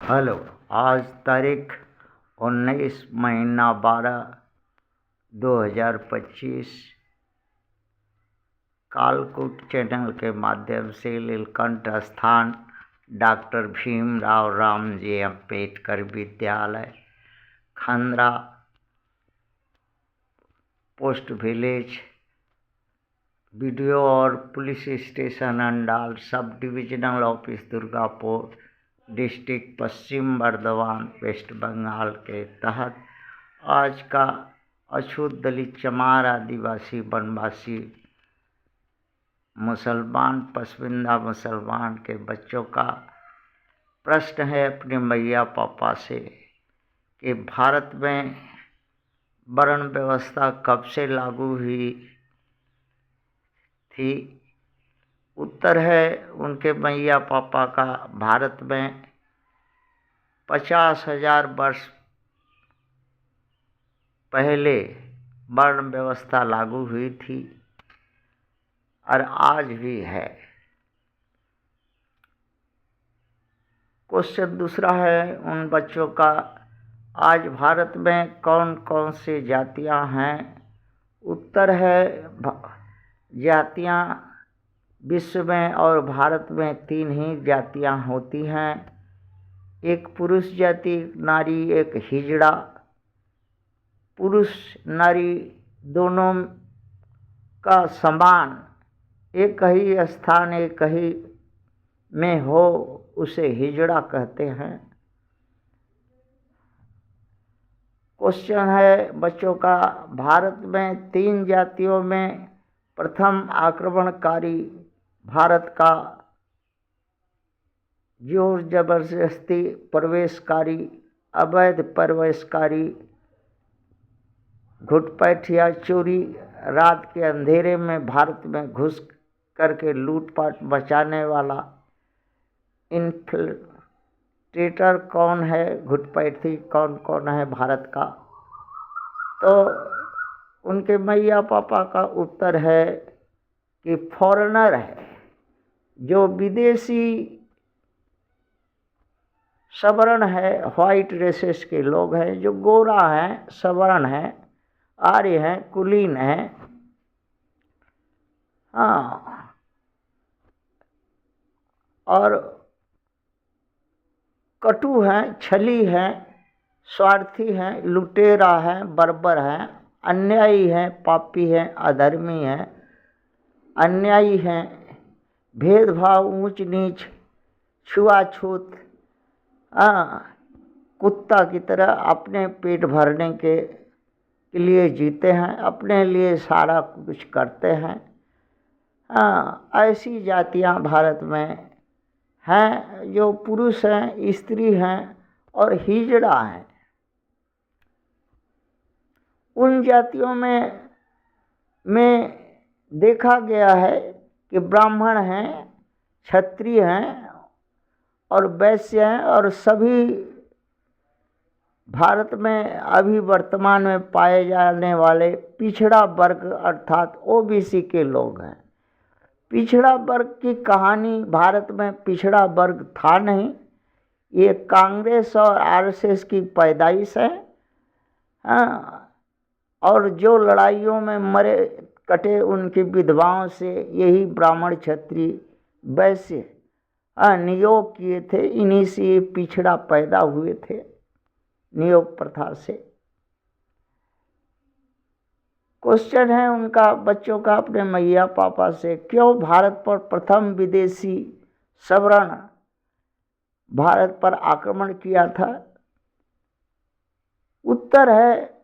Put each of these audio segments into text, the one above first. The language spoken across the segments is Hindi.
हेलो। आज तारीख 19 महीना 12 2025 कालकूट चैनल के माध्यम से नीलकंठ स्थान डॉक्टर भीमराव रामजी अम्बेडकर विद्यालय, खंद्रा पोस्ट विलेज, बीडीओ और police station Andal, sub divisional office Durgapur, district Paschim Bardhaman, west Bengal के तहत आज का अछूत दलित चमार आदिवासी वनवासी मुसलमान पसमिंदा मुसलमान के बच्चों का प्रश्न है अपने मैया पापा से कि भारत में वर्ण व्यवस्था कब से लागू हुई थी। उत्तर है उनके मैया पापा का भारत में 50,000 वर्ष पहले वर्ण व्यवस्था लागू हुई थी और आज भी है। क्वेश्चन दूसरा है उन बच्चों का, आज भारत में कौन कौन सी जातियां हैं। उत्तर है जातियां विश्व में और भारत में 3 ही जातियां होती हैं, एक पुरुष जाति, एक नारी, एक हिजड़ा। पुरुष नारी दोनों का समान एक ही स्थान एक ही में हो उसे हिजड़ा कहते हैं। क्वेश्चन है बच्चों का, भारत में 3 जातियों में प्रथम आक्रमणकारी भारत का जोर जबरदस्ती प्रवेशकारी, अवैध प्रवेशकारी, घुसपैठ या चोरी, रात के अंधेरे में भारत में घुस करके लूटपाट मचाने वाला इन्फिल्ट्रेटर कौन है, घुसपैठी कौन कौन है भारत का। तो उनके मैया पापा का उत्तर है कि फॉरेनर है, जो विदेशी सवर्ण है, व्हाइट रेसेस के लोग हैं, जो गोरा हैं, सवर्ण हैं, आर्य हैं, कुलीन हैं। हाँ, और कटु हैं, छली हैं, स्वार्थी हैं, लुटेरा हैं, बर्बर हैं, अन्यायी हैं, पापी हैं, अधर्मी हैं, अन्यायी हैं, भेदभाव, ऊंच नीच, छुआछूत, कुत्ता की तरह अपने पेट भरने के लिए जीते हैं, अपने लिए सारा कुछ करते हैं। ऐसी जातियां भारत में हैं जो पुरुष हैं, स्त्री हैं और हिजड़ा हैं। उन जातियों में देखा गया है कि ब्राह्मण हैं, क्षत्रिय हैं और वैश्य हैं, और सभी भारत में अभी वर्तमान में पाए जाने वाले पिछड़ा वर्ग अर्थात ओबीसी के लोग हैं। पिछड़ा वर्ग की कहानी भारत में पिछड़ा वर्ग था नहीं, ये कांग्रेस और आरएसएस की पैदाइश है। और जो लड़ाइयों में मरे कटे उनकी विधवाओं से यही ब्राह्मण क्षत्रिय वैश्य नियोग किए थे, इन्हीं से पिछड़ा पैदा हुए थे नियोग प्रथा से। क्वेश्चन है उनका बच्चों का अपने मैया पापा से, क्यों भारत पर प्रथम विदेशी सवर्ण भारत पर आक्रमण किया था। उत्तर है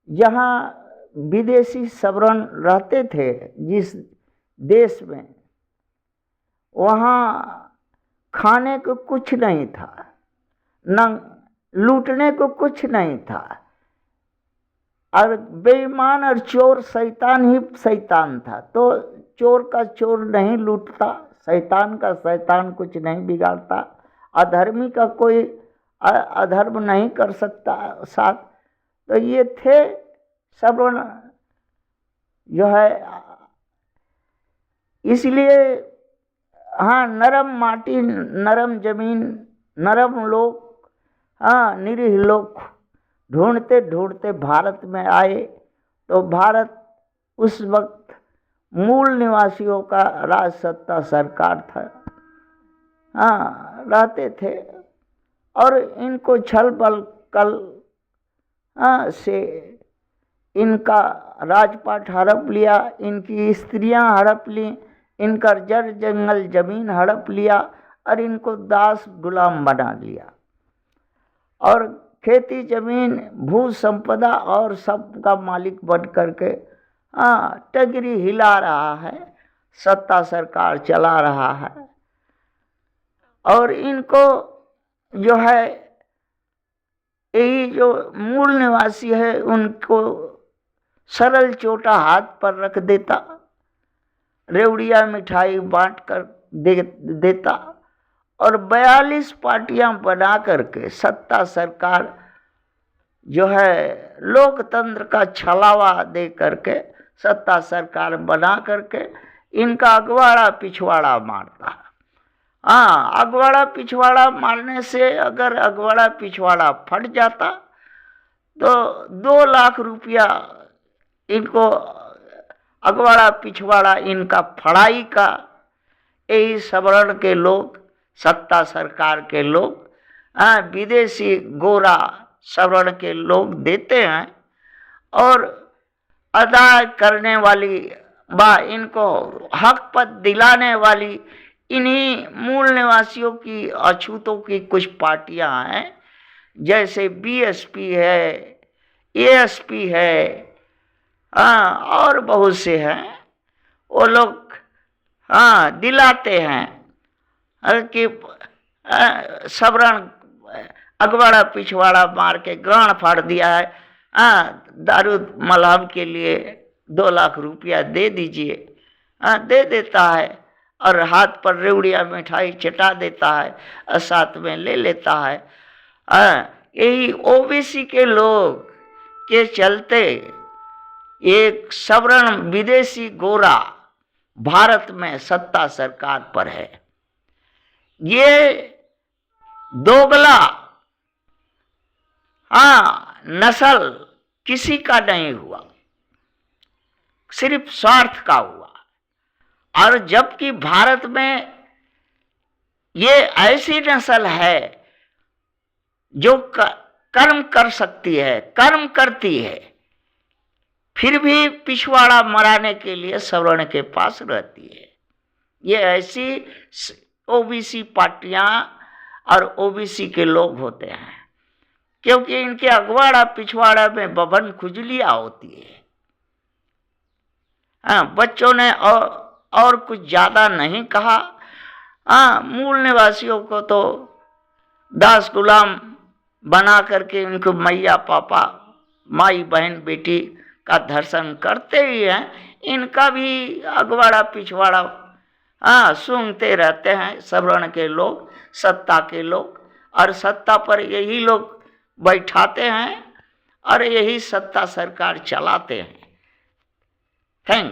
जहाँ विदेशी सवर्ण रहते थे जिस देश में, वहाँ खाने को कुछ नहीं था, न लूटने को कुछ नहीं था, और बेईमान और चोर शैतान ही शैतान था। तो चोर का चोर नहीं लूटता, शैतान का शैतान कुछ नहीं बिगाड़ता, अधर्मी का कोई अधर्म नहीं कर सकता साथ। तो ये थे सवर्ण जो है, इसलिए हाँ, नरम माटी, नरम जमीन, नरम लोग हाँ, निरीह लोग ढूंढते ढूंढते भारत में आए तो भारत उस वक्त मूल निवासियों का राज सत्ता सरकार था। हाँ, रहते थे और इनको छल बल कल से इनका राजपाट हड़प लिया, इनकी स्त्रियां हड़प ली, इनका जड़ जंगल जमीन हड़प लिया और इनको दास गुलाम बना लिया और खेती जमीन भू संपदा और सब का मालिक बन करके टगरी हिला रहा है, सत्ता सरकार चला रहा है। और इनको जो है यही जो मूल निवासी है उनको सरल चोटा हाथ पर रख देता, रेवड़िया मिठाई बांट कर देता और 42 पार्टियां बना करके सत्ता सरकार जो है लोकतंत्र का छलावा दे करके सत्ता सरकार बना करके इनका अगवाड़ा पिछवाड़ा मारता है। हाँ, अगवाड़ा पिछवाड़ा मारने से अगर अगवाड़ा पिछवाड़ा फट जाता तो 2 लाख रुपया इनको अगवाड़ा पिछवाड़ा इनका फड़ाई का यही सवर्ण के लोग, सत्ता सरकार के लोग, विदेशी गोरा सवर्ण के लोग देते हैं और अदा करने वाली इनको हक पद दिलाने वाली इन्हीं मूल निवासियों की अछूतों की कुछ पार्टियां हैं, जैसे बीएसपी है, एएसपी है, और बहुत से हैं। वो लोग दिलाते हैं कि सवर्ण अगवाड़ा पिछवाड़ा मार के गांड फाड़ दिया है, दारू मलहम के लिए 2 लाख रुपया दे दीजिए, दे देता है और हाथ पर रेवड़िया मिठाई चटा देता है और साथ में ले लेता है। यही ओबीसी के लोग के चलते एक सवर्ण विदेशी गोरा भारत में सत्ता सरकार पर है। ये दोगला नस्ल किसी का नहीं हुआ, सिर्फ स्वार्थ का हुआ। और जबकि भारत में ये ऐसी नस्ल है जो कर्म कर सकती है, कर्म करती है, फिर भी पिछवाड़ा मराने के लिए सवर्ण के पास रहती है। ये ऐसी ओबीसी पार्टियां और ओबीसी के लोग होते हैं, क्योंकि इनके अगवाड़ा पिछवाड़ा में बभन खुजलियां होती है। बच्चों ने और कुछ ज्यादा नहीं कहा। मूल निवासियों को तो दास गुलाम बना करके इनको मैया पापा, माई बहन बेटी का दर्शन करते ही हैं। इनका भी अगवाड़ा पिछवाड़ा सूंघते रहते हैं सवर्ण के लोग, सत्ता के लोग, और सत्ता पर यही लोग बैठाते हैं और यही सत्ता सरकार चलाते हैं। थैंक